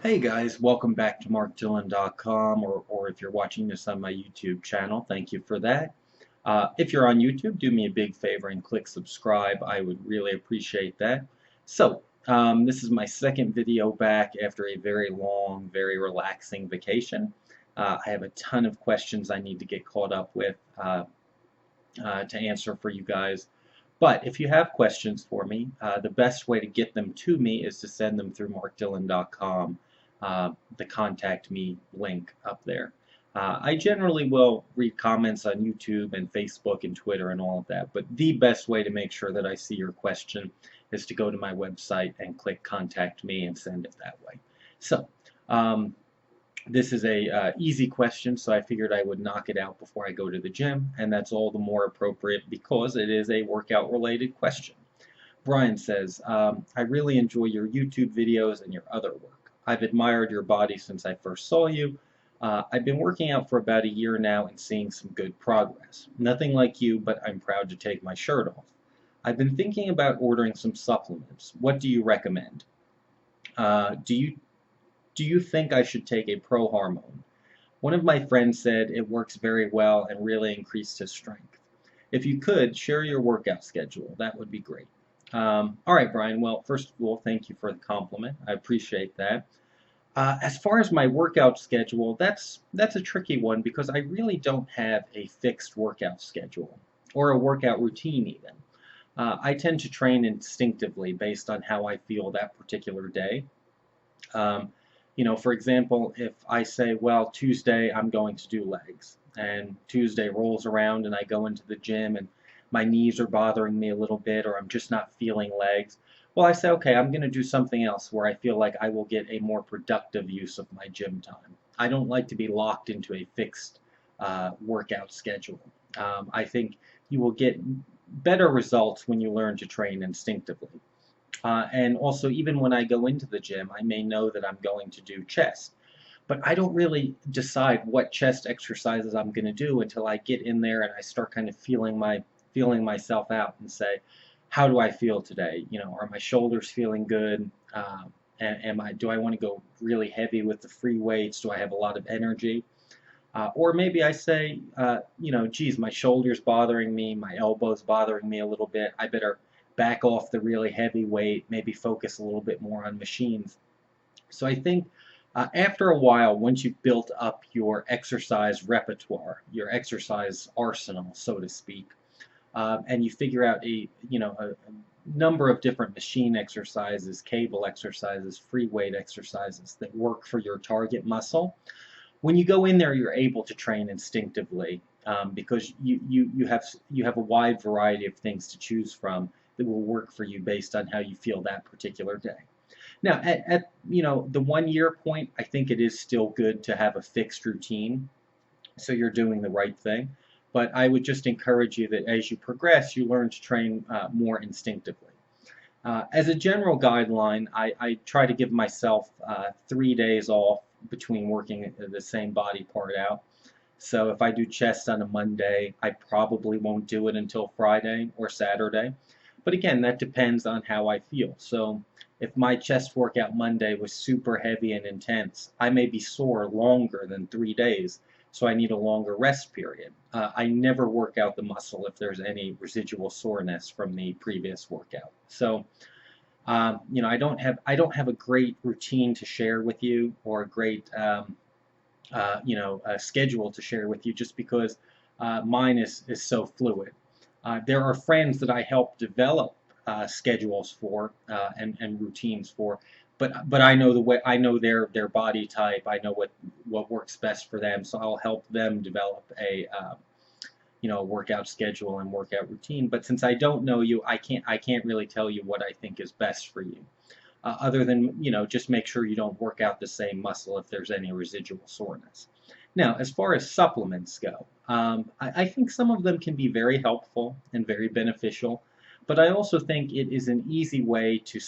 Hey guys, welcome back to markdillon.com, or if you're watching this on my YouTube channel, thank you for that. If you're on YouTube, do me a big favor and click subscribe. I would really appreciate that. This is my second video back after a very long, very relaxing vacation. I have a ton of questions I need to get caught up with to answer for you guys. But if you have questions for me, the best way to get them to me is to send them through markdillon.com, the contact me link up there. I generally will read comments on YouTube and Facebook and Twitter and all of that, but the best way to make sure that I see your question is to go to my website and click contact me and send it that way. So, this is a easy question, so I figured I would knock it out before I go to the gym, and that's all the more appropriate because it is a workout-related question. Brian says, I really enjoy your YouTube videos and your other work. I've admired your body since I first saw you. I've been working out for about a year now and seeing some good progress. Nothing like you, but I'm proud to take my shirt off. I've been thinking about ordering some supplements. What do you recommend? Do you think I should take a pro hormone? One of my friends said it works very well and really increased his strength. If you could, share your workout schedule. That would be great. All right, Brian. Well, first of all, thank you for the compliment. I appreciate that. As far as my workout schedule, that's a tricky one because I really don't have a fixed workout schedule or a workout routine even. I tend to train instinctively based on how I feel that particular day. For example, if I say, well, Tuesday I'm going to do legs, and Tuesday rolls around and I go into the gym and my knees are bothering me a little bit, or I'm just not feeling legs, well, I say, okay, I'm going to do something else where I feel like I will get a more productive use of my gym time. I don't like to be locked into a fixed workout schedule. I think you will get better results when you learn to train instinctively. And also, even when I go into the gym, I may know that I'm going to do chest, but I don't really decide what chest exercises I'm going to do until I get in there and I start kind of feeling myself out and say, how do I feel today? Are my shoulders feeling good? Do I want to go really heavy with the free weights? Do I have a lot of energy? Or maybe I say, geez, my shoulder's bothering me, my elbow's bothering me a little bit. I better back off the really heavy weight, maybe focus a little bit more on machines. So I think after a while, once you've built up your exercise repertoire, your exercise arsenal, so to speak, and you figure out a number of different machine exercises, cable exercises, free weight exercises that work for your target muscle, when you go in there, you're able to train instinctively because you have a wide variety of things to choose from that will work for you based on how you feel that particular day. Now, at the 1 year point, I think it is still good to have a fixed routine, so you're doing the right thing. But I would just encourage you that as you progress, you learn to train more instinctively. As a general guideline, I try to give myself 3 days off between working the same body part out. So if I do chest on a Monday, I probably won't do it until Friday or Saturday. But again, that depends on how I feel. So if my chest workout Monday was super heavy and intense, I may be sore longer than 3 days, so I need a longer rest period. I never work out the muscle if there's any residual soreness from the previous workout. So I don't have a great routine to share with you or a great a schedule to share with you just because mine is so fluid. There are friends that I help develop schedules for and routines for, but I know their body type. I know what works best for them, so I'll help them develop a workout schedule and workout routine. But since I don't know you, I can't really tell you what I think is best for you. Other than just make sure you don't work out the same muscle if there's any residual soreness. Now, as far as supplements go, I think some of them can be very helpful and very beneficial, but I also think it is an easy way to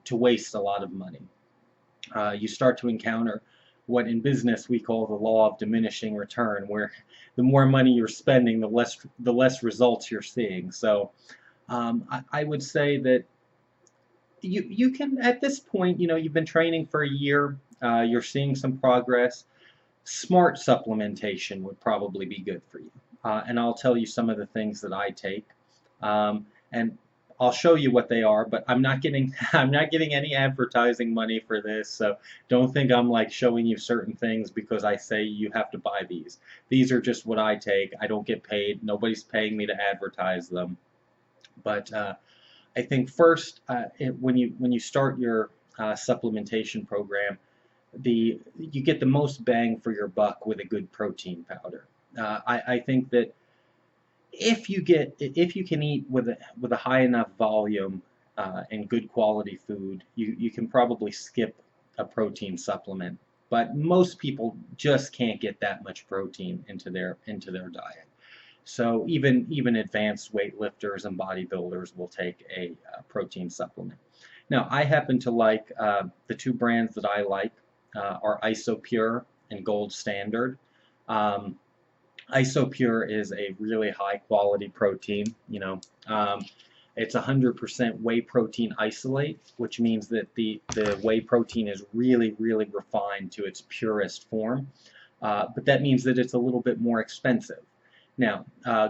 to waste a lot of money. You start to encounter what in business we call the law of diminishing return, where the more money you're spending, the less results you're seeing. So I would say that You can, at this point, you've been training for a year, you're seeing some progress. Smart supplementation would probably be good for you. And I'll tell you some of the things that I take. And I'll show you what they are, but I'm not getting I'm not getting any advertising money for this, so don't think I'm like showing you certain things because I say you have to buy these. These are just what I take. I don't get paid. Nobody's paying me to advertise them. But I think first, when you start your supplementation program, you get the most bang for your buck with a good protein powder. I think that if you can eat with a high enough volume and good quality food, you can probably skip a protein supplement. But most people just can't get that much protein into their diet. So even advanced weightlifters and bodybuilders will take a protein supplement. Now, I happen to like the two brands that I like are Isopure and Gold Standard. Um, Isopure is a really high quality protein. It's 100% whey protein isolate, which means that the whey protein is really, really refined to its purest form. But that means that it's a little bit more expensive. Now,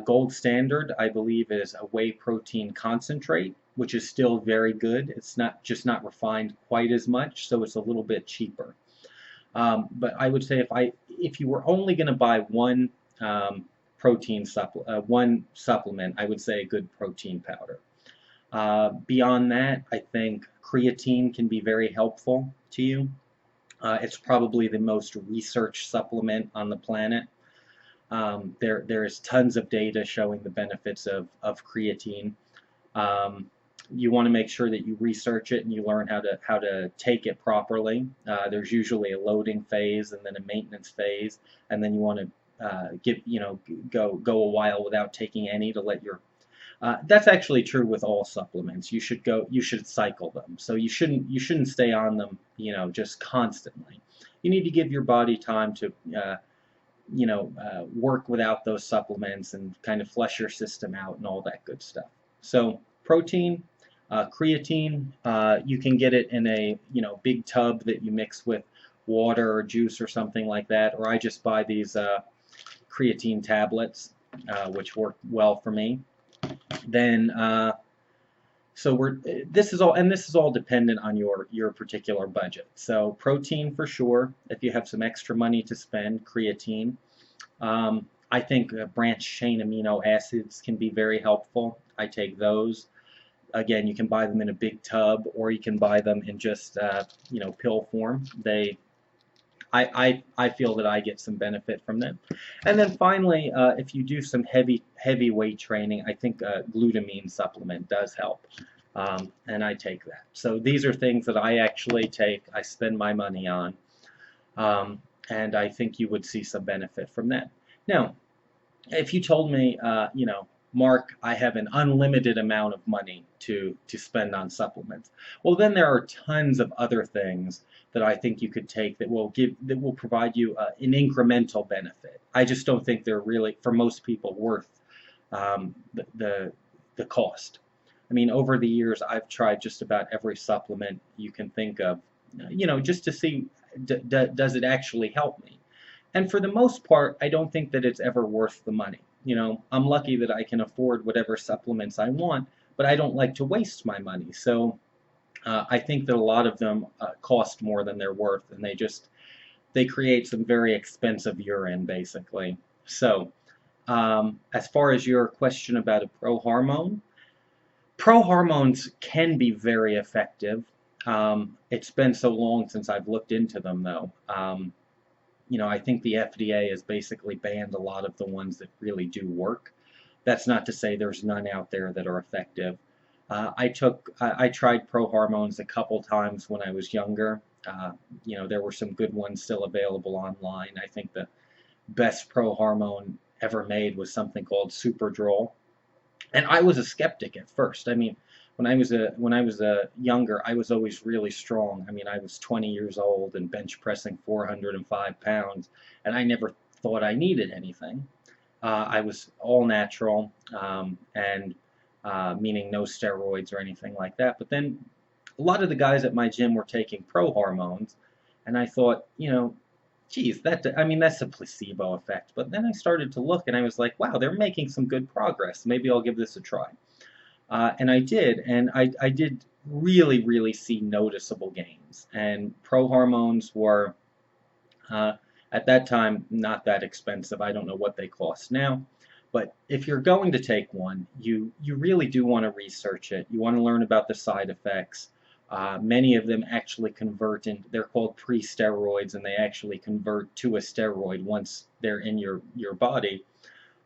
Gold Standard, I believe, is a whey protein concentrate, which is still very good. It's not refined quite as much, so it's a little bit cheaper. But I would say if you were only going to buy um, one supplement, I would say a good protein powder. Beyond that, I think creatine can be very helpful to you. It's probably the most researched supplement on the planet. There is tons of data showing the benefits of creatine. Um, you want to make sure that you research it and you learn how to take it properly. There's usually a loading phase and then a maintenance phase, and then you want to go a while without taking any to let your that's actually true with all supplements. You should cycle them. So you shouldn't stay on them, just constantly. You need to give your body time to work without those supplements and kind of flush your system out and all that good stuff. So protein, creatine, you can get it in a big tub that you mix with water or juice or something like that. Or I just buy these creatine tablets, which work well for me. Then so this is all dependent on your particular budget. So protein for sure. If you have some extra money to spend, creatine. I think branched chain amino acids can be very helpful. I take those. Again, you can buy them in a big tub, or you can buy them in just pill form. I feel that I get some benefit from them. And then finally, if you do some heavy weight training, I think a glutamine supplement does help, and I take that. So these are things that I actually take. I spend my money on, and I think you would see some benefit from that. Now, if you told me, Mark, I have an unlimited amount of money to spend on supplements, well, then there are tons of other things that I think you could take that will provide you an incremental benefit. I just don't think they're really, for most people, worth the cost. I mean, over the years, I've tried just about every supplement you can think of, just to see does it actually help me. And for the most part, I don't think that it's ever worth the money. I'm lucky that I can afford whatever supplements I want, but I don't like to waste my money. So I think that a lot of them cost more than they're worth, and they create some very expensive urine, basically. So as far as your question about a pro-hormones can be very effective. It's been so long since I've looked into them, though. I think the FDA has basically banned a lot of the ones that really do work. That's not to say there's none out there that are effective. I tried pro hormones a couple times when I was younger. There were some good ones still available online. I think the best pro hormone ever made was something called Superdrol. And I was a skeptic at first. I mean, when I was a younger, I was always really strong. I mean, I was 20 years old and bench pressing 405 pounds, and I never thought I needed anything. I was all natural, and meaning no steroids or anything like that. But then a lot of the guys at my gym were taking pro hormones, and I thought, geez, I mean, that's a placebo effect. But then I started to look, and I was like, wow, they're making some good progress. Maybe I'll give this a try. And I did, and I did really, really see noticeable gains. And pro hormones were, uh, at that time, not that expensive. I don't know what they cost now. But if you're going to take one, you really do want to research it. You want to learn about the side effects. Many of them actually convert in, they're called pre-steroids, and they actually convert to a steroid once they're in your body.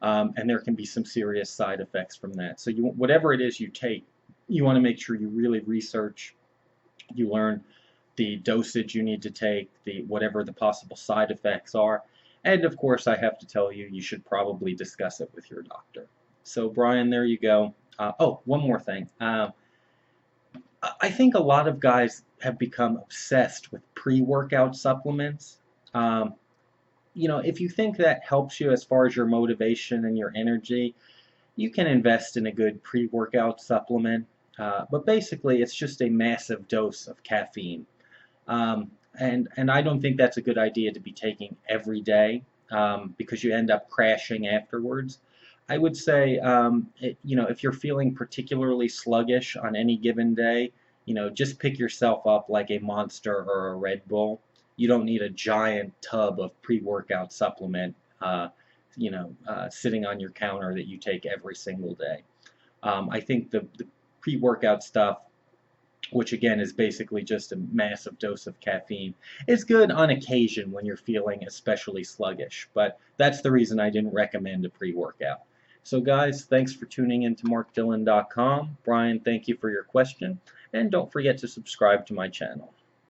And there can be some serious side effects from that. So whatever it is you take, you want to make sure you really research, you learn the dosage you need to take, whatever the possible side effects are. And of course, I have to tell you, you should probably discuss it with your doctor. So Brian, there you go. Oh, one more thing. I think a lot of guys have become obsessed with pre-workout supplements. Um, if you think that helps you as far as your motivation and your energy, you can invest in a good pre-workout supplement. But basically, it's just a massive dose of caffeine. And I don't think that's a good idea to be taking every day, because you end up crashing afterwards. I would say, if you're feeling particularly sluggish on any given day, just pick yourself up like a Monster or a Red Bull. You don't need a giant tub of pre-workout supplement, sitting on your counter that you take every single day. I think the pre-workout stuff, which again is basically just a massive dose of caffeine, is good on occasion when you're feeling especially sluggish. But that's the reason I didn't recommend a pre-workout. So guys, thanks for tuning in to markdillon.com. Brian, thank you for your question. And don't forget to subscribe to my channel.